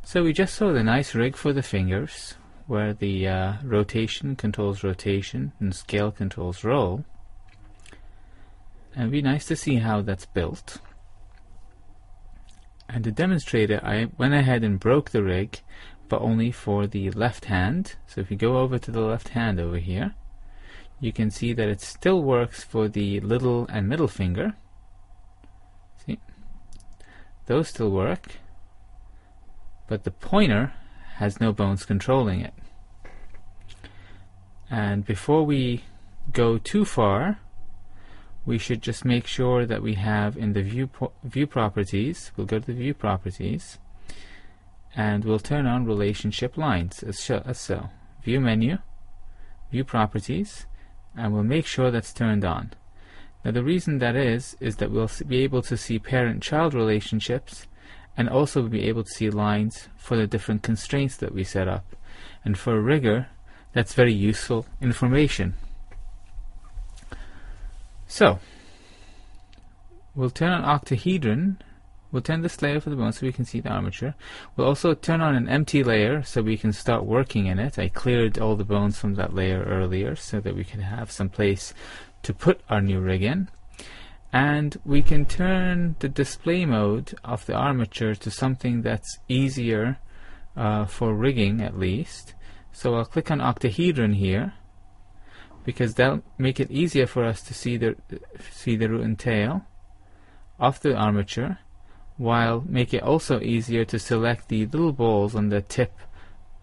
So we just saw the nice rig for the fingers, where the rotation controls rotation and scale controls roll. And it'd be nice to see how that's built. And to demonstrate it, I went ahead and broke the rig, but only for the left hand. So if you go over to the left hand over here, you can see that it still works for the little and middle finger. See? Those still work, but the pointer has no bones controlling it. And before we go too far, we should just make sure that we have in the view properties, we'll go to the view properties, and we'll turn on relationship lines as so. View menu, view properties, and we'll make sure that's turned on. Now the reason that is that we'll be able to see parent-child relationships, and also be able to see lines for the different constraints that we set up. And for a rigger, that's very useful information. So, we'll turn on octahedron. We'll turn this layer for the bone so we can see the armature. We'll also turn on an empty layer so we can start working in it. I cleared all the bones from that layer earlier so that we can have some place to put our new rig in. And we can turn the display mode of the armature to something that's easier for rigging at least. So I'll click on octahedron here, because that'll make it easier for us to see the root and tail of the armature, while make it also easier to select the little balls on the tip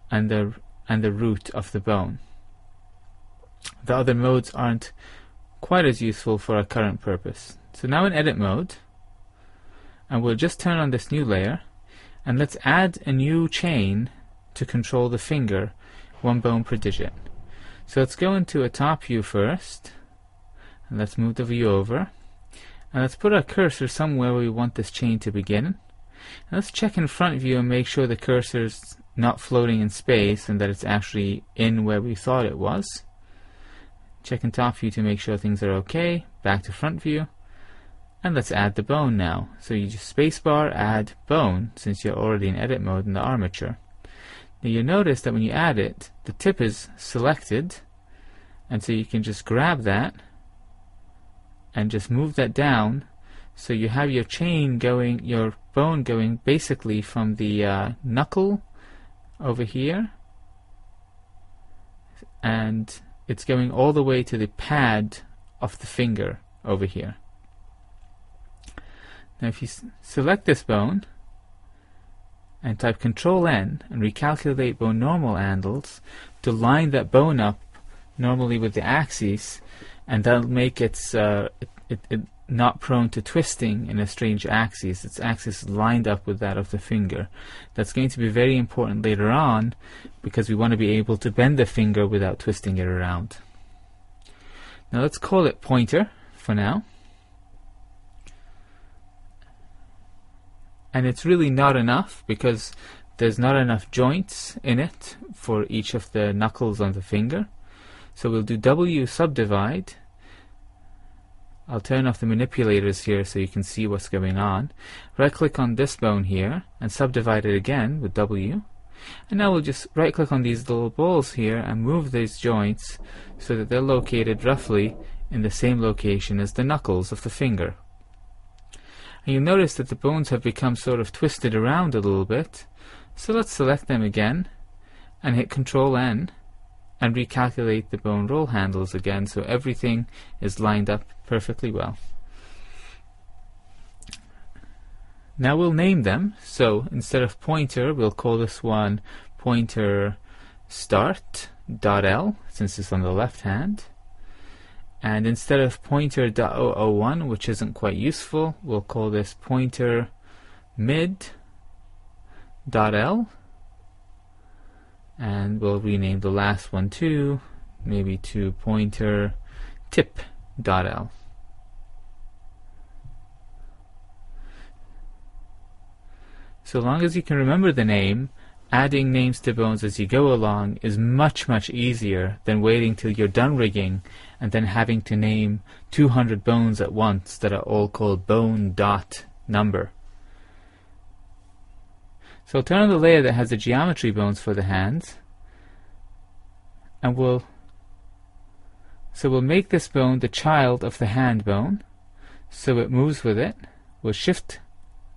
and the root of the bone. The other modes aren't quite as useful for our current purpose. So now in edit mode, and we'll just turn on this new layer, and let's add a new chain to control the finger, one bone per digit. So let's go into a top view first, and let's move the view over, and let's put our cursor somewhere where we want this chain to begin. And let's check in front view and make sure the cursor's not floating in space and that it's actually in where we thought it was. Check in top view to make sure things are okay. Back to front view, and let's add the bone now. So you just spacebar, add bone, since you're already in edit mode in the armature. Now you notice that when you add it, the tip is selected, and so you can just grab that and just move that down, so you have your chain going, your bone going basically from the knuckle over here, and it's going all the way to the pad of the finger over here. Now if you select this bone and type Control N and recalculate bone normal angles to line that bone up normally with the axis, and that'll make it not prone to twisting in a strange axis. Its axis is lined up with that of the finger. That's going to be very important later on, because we want to be able to bend the finger without twisting it around. Now let's call it pointer for now. And it's really not enough, because there's not enough joints in it for each of the knuckles on the finger. So we'll do W subdivide. I'll turn off the manipulators here so you can see what's going on. Right click on this bone here and subdivide it again with W. And now we'll just right click on these little balls here and move these joints so that they're located roughly in the same location as the knuckles of the finger. And you'll notice that the bones have become sort of twisted around a little bit. So let's select them again and hit Control N and recalculate the bone roll handles again, so everything is lined up perfectly well. Now we'll name them. So instead of pointer, we'll call this one pointer start.l, since it's on the left hand. And instead of pointer.001, which isn't quite useful, we'll call this pointer mid.l. And we'll rename the last one too, maybe to pointer tip.l. So long as you can remember the name, adding names to bones as you go along is much easier than waiting till you're done rigging and then having to name 200 bones at once that are all called bone dot number. So I'll turn on the layer that has the geometry bones for the hands, and we'll make this bone the child of the hand bone, so it moves with it. We'll shift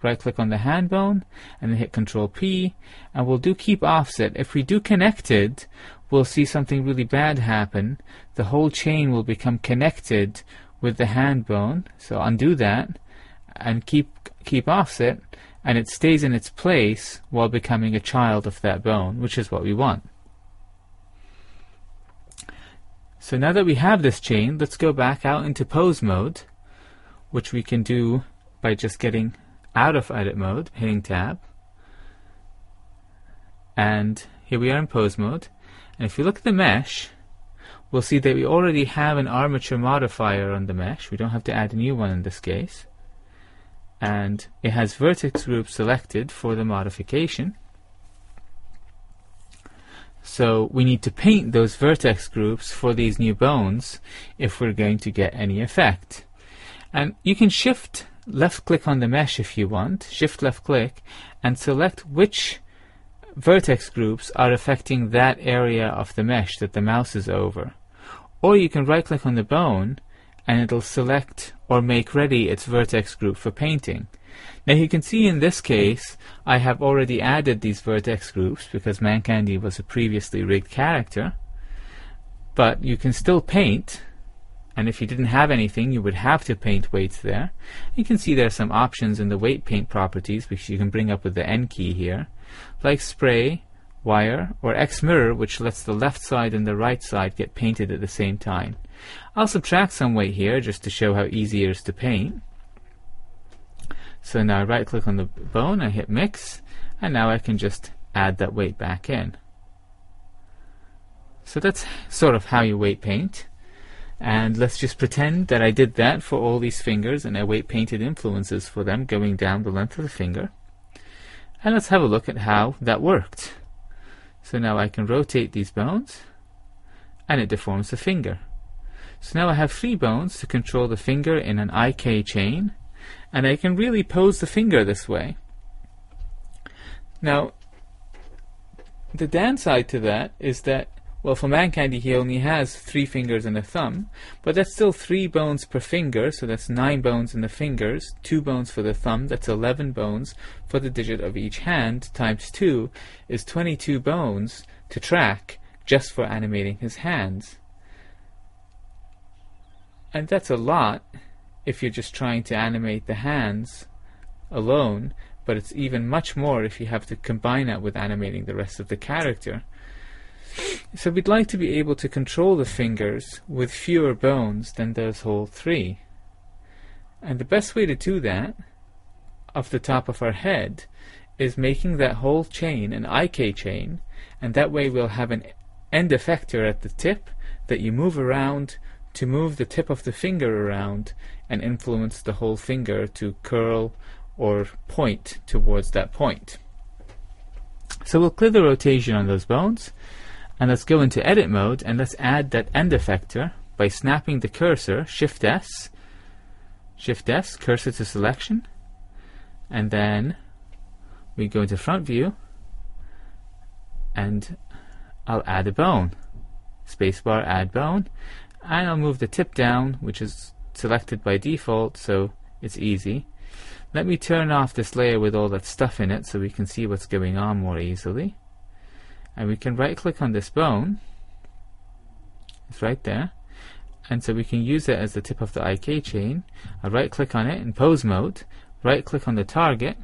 right click on the hand bone and then hit Control P, and we'll do keep offset. If we do connected, we'll see something really bad happen. The whole chain will become connected with the hand bone. So undo that and keep offset, and it stays in its place while becoming a child of that bone, which is what we want. So now that we have this chain, let's go back out into pose mode, which we can do by just getting out of edit mode, hitting tab, and here we are in pose mode. And if you look at the mesh, we'll see that we already have an armature modifier on the mesh. We don't have to add a new one in this case, and it has vertex group selected for the modification. So we need to paint those vertex groups for these new bones if we're going to get any effect. And you can shift left click on the mesh if you want, shift left click, and select which vertex groups are affecting that area of the mesh that the mouse is over. Or you can right click on the bone and it'll select or make ready its vertex group for painting. Now you can see in this case I have already added these vertex groups because Mancandy was a previously rigged character, but you can still paint. And if you didn't have anything, you would have to paint weights there. You can see there are some options in the weight paint properties which you can bring up with the N key here, like spray, wire, or X mirror, which lets the left side and the right side get painted at the same time. I'll subtract some weight here just to show how easy it is to paint. So now I right click on the bone, I hit mix, and now I can just add that weight back in. So that's sort of how you weight paint. And let's just pretend that I did that for all these fingers and I weight painted influences for them going down the length of the finger. And let's have a look at how that worked. So now I can rotate these bones and it deforms the finger. So now I have 3 bones to control the finger in an IK chain, and I can really pose the finger this way. Now the downside to that is that, well, for Mancandy he only has 3 fingers and a thumb, but that's still 3 bones per finger, so that's 9 bones in the fingers, 2 bones for the thumb, that's 11 bones for the digit of each hand, times 2 is 22 bones to track just for animating his hands. And that's a lot if you're just trying to animate the hands alone, but it's even much more if you have to combine that with animating the rest of the character. So we'd like to be able to control the fingers with fewer bones than those whole 3. And the best way to do that, off the top of our head, is making that whole chain an IK chain, and that way we'll have an end effector at the tip that you move around to move the tip of the finger around and influence the whole finger to curl or point towards that point. So we'll clear the rotation on those bones. And let's go into edit mode and let's add that end effector by snapping the cursor, Shift S, cursor to selection, and then we go into front view and I'll add a bone, spacebar add bone, and I'll move the tip down, which is selected by default, so it's easy. Let me turn off this layer with all that stuff in it so we can see what's going on more easily. And we can right click on this bone, it's right there, and so we can use it as the tip of the IK chain. I'll right click on it in pose mode, right click on the target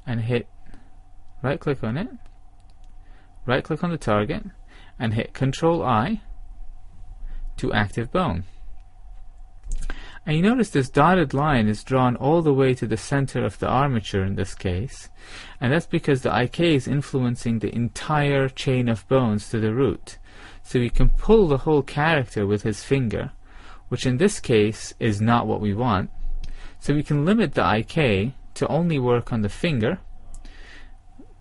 and hit right click on it, right click on the target and hit Control I to active bone. And you notice this dotted line is drawn all the way to the center of the armature in this case, and that's because the IK is influencing the entire chain of bones to the root. So we can pull the whole character with his finger, which in this case is not what we want. So we can limit the IK to only work on the finger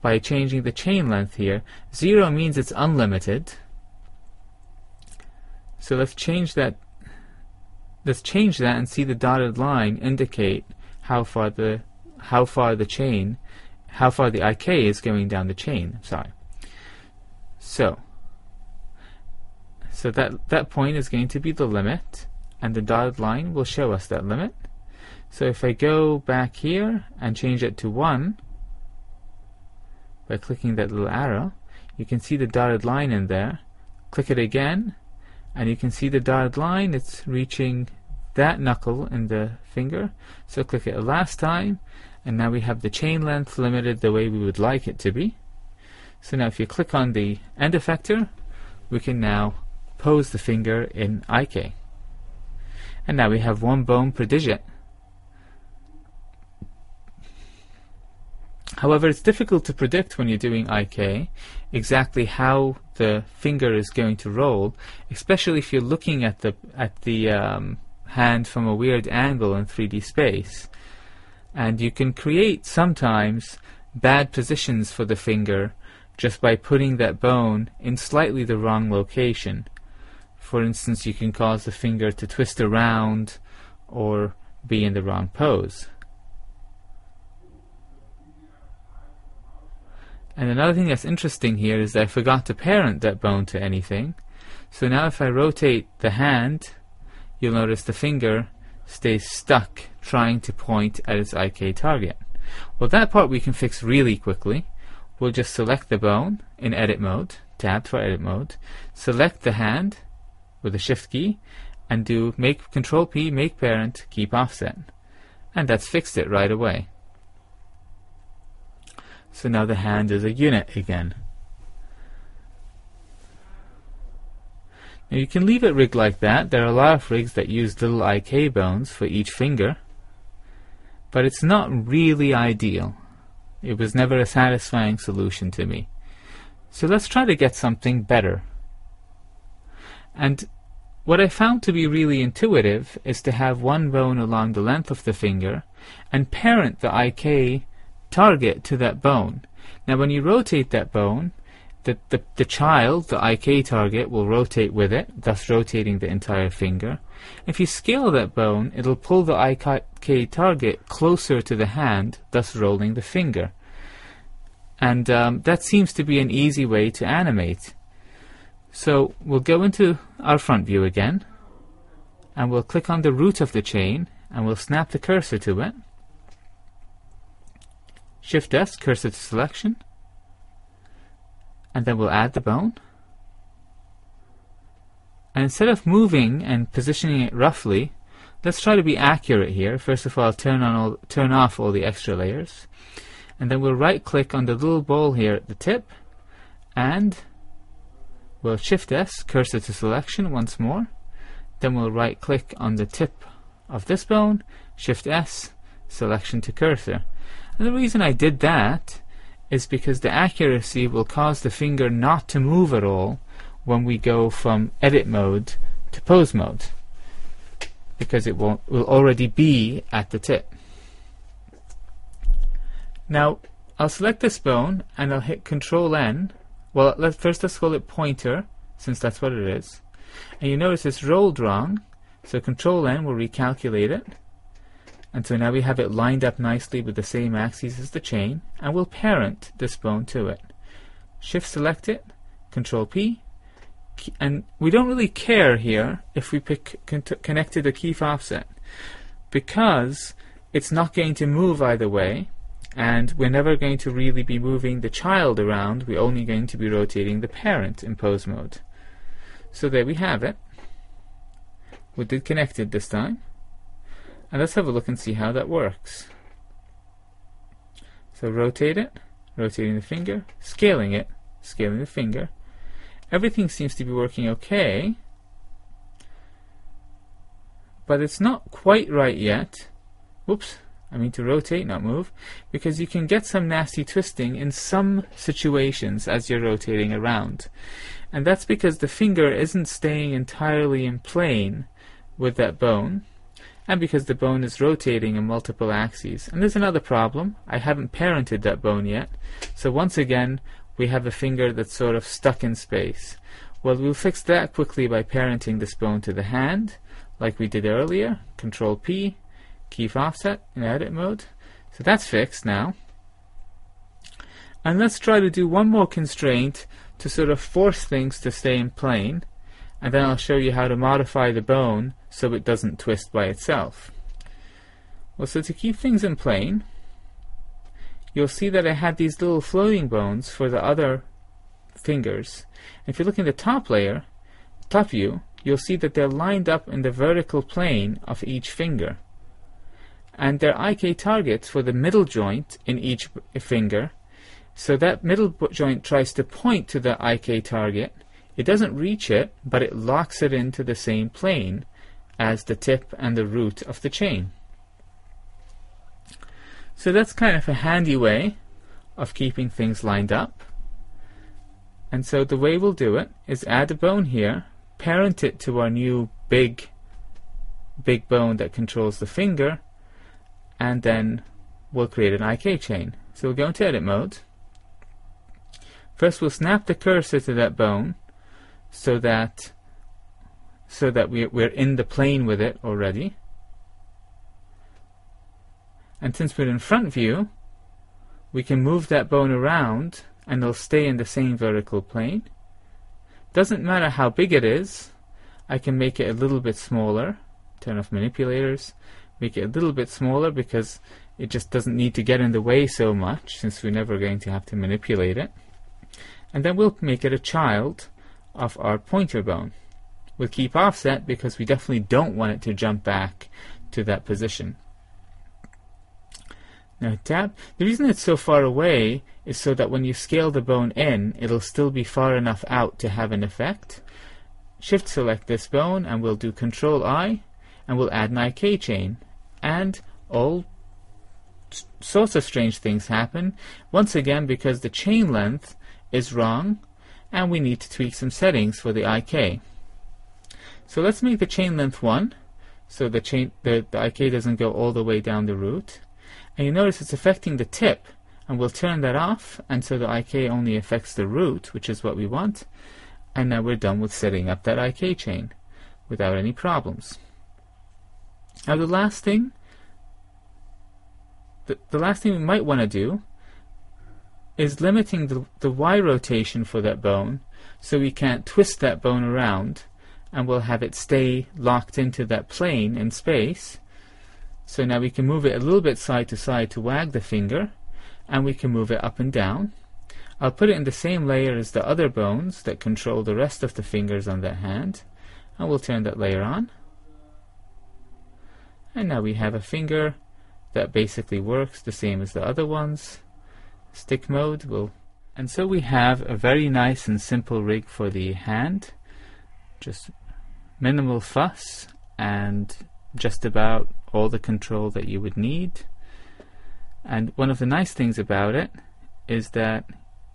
by changing the chain length here. 0 means it's unlimited. So let's change that and see the dotted line indicate how far the chain how far the IK is going down the chain. Sorry. So that point is going to be the limit, and the dotted line will show us that limit. So if I go back here and change it to 1 by clicking that little arrow, you can see the dotted line in there. Click it again, and you can see the dotted line. It's reaching that knuckle in the finger. So click it a last time, and now we have the chain length limited the way we would like it to be. So now if you click on the end effector, we can now pose the finger in IK. And now we have 1 bone per digit. However, it's difficult to predict when you're doing IK exactly how the finger is going to roll, especially if you're looking at the hand from a weird angle in 3D space. And you can create sometimes bad positions for the finger just by putting that bone in slightly the wrong location. For instance, you can cause the finger to twist around or be in the wrong pose. And another thing that's interesting here is that I forgot to parent that bone to anything. So now if I rotate the hand, you'll notice the finger stays stuck trying to point at its IK target. Well, that part we can fix really quickly. We'll just select the bone in edit mode, tab for edit mode, select the hand with the shift key, and do Control P, make parent, keep offset. And that's fixed it right away. So now the hand is a unit again. Now you can leave it rigged like that. There are a lot of rigs that use little IK bones for each finger, but it's not really ideal. It was never a satisfying solution to me. So let's try to get something better. And what I found to be really intuitive is to have 1 bone along the length of the finger and parent the IK target to that bone. Now when you rotate that bone, the child, the IK target, will rotate with it, thus rotating the entire finger. If you scale that bone, it'll pull the IK target closer to the hand, thus rolling the finger. And that seems to be an easy way to animate. So we'll go into our front view again, and we'll click on the root of the chain, and we'll snap the cursor to it. Shift S, cursor to selection, and then we'll add the bone. And instead of moving and positioning it roughly, let's try to be accurate here. First of all, turn off all the extra layers, and then we'll right click on the little ball here at the tip, and we'll Shift S, cursor to selection once more. Then we'll right click on the tip of this bone, Shift S, selection to cursor. And the reason I did that is because the accuracy will cause the finger not to move at all when we go from edit mode to pose mode, because it will already be at the tip. Now I'll select this bone and I'll hit Control N. Well, let's call it pointer, since that's what it is. And you notice it's rolled wrong, so Control N will recalculate it. And so now we have it lined up nicely with the same axes as the chain, and we'll parent this bone to it. Shift select it, Control P, and we don't really care here if we pick connected or keep offset, because it's not going to move either way, and we're never going to really be moving the child around. We're only going to be rotating the parent in pose mode. So there we have it. We did connected this time. And let's have a look and see how that works. So rotate it, rotating the finger, scaling it, scaling the finger. Everything seems to be working okay, but it's not quite right yet. Whoops, I mean to rotate, not move, because you can get some nasty twisting in some situations as you're rotating around. And that's because the finger isn't staying entirely in plane with that bone, and because the bone is rotating in multiple axes. And there's another problem. I haven't parented that bone yet. So once again, we have a finger that's sort of stuck in space. Well, we'll fix that quickly by parenting this bone to the hand, like we did earlier. Control P, keep offset in edit mode. So that's fixed now. And let's try to do one more constraint to sort of force things to stay in plane, and then I'll show you how to modify the bone so it doesn't twist by itself. Well, so to keep things in plane, you'll see that I had these little floating bones for the other fingers. And if you look in the top layer, top view, you'll see that they're lined up in the vertical plane of each finger. And they're IK targets for the middle joint in each finger. So that middle joint tries to point to the IK target. It doesn't reach it, but it locks it into the same plane as the tip and the root of the chain. So that's kind of a handy way of keeping things lined up. And so the way we'll do it is add a bone here, parent it to our new big bone that controls the finger, and then we'll create an IK chain. So we'll go into edit mode. First we'll snap the cursor to that bone so that we're in the plane with it already. And since we're in front view, we can move that bone around and it'll stay in the same vertical plane. Doesn't matter how big it is, I can make it a little bit smaller, turn off manipulators, make it a little bit smaller because it just doesn't need to get in the way so much since we're never going to have to manipulate it. And then we'll make it a child of our pointer bone. We'll keep offset because we definitely don't want it to jump back to that position. Now tap. The reason it's so far away is so that when you scale the bone in, it'll still be far enough out to have an effect. Shift select this bone and we'll do Control I and we'll add an IK chain. And all sorts of strange things happen, once again because the chain length is wrong and we need to tweak some settings for the IK. So let's make the chain length 1 so the IK doesn't go all the way down the root. And you notice it's affecting the tip, and we'll turn that off, and so the IK only affects the root, which is what we want. And now we're done with setting up that IK chain without any problems. Now the last thing we might want to do is limiting the Y rotation for that bone so we can't twist that bone around, and we'll have it stay locked into that plane in space. So now we can move it a little bit side to side to wag the finger, and we can move it up and down. I'll put it in the same layer as the other bones that control the rest of the fingers on that hand, and we'll turn that layer on. And now we have a finger that basically works the same as the other ones. Stick mode will... And so we have a very nice and simple rig for the hand. Just minimal fuss and just about all the control that you would need. And one of the nice things about it is that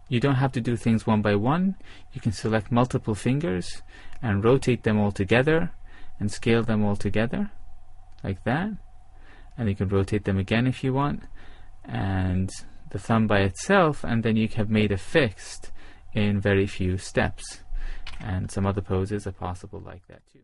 you don't have to do things one by one. You can select multiple fingers and rotate them all together and scale them all together like that, and you can rotate them again if you want, and the thumb by itself, and then you have made a fixed in very few steps. And some other poses are possible like that too.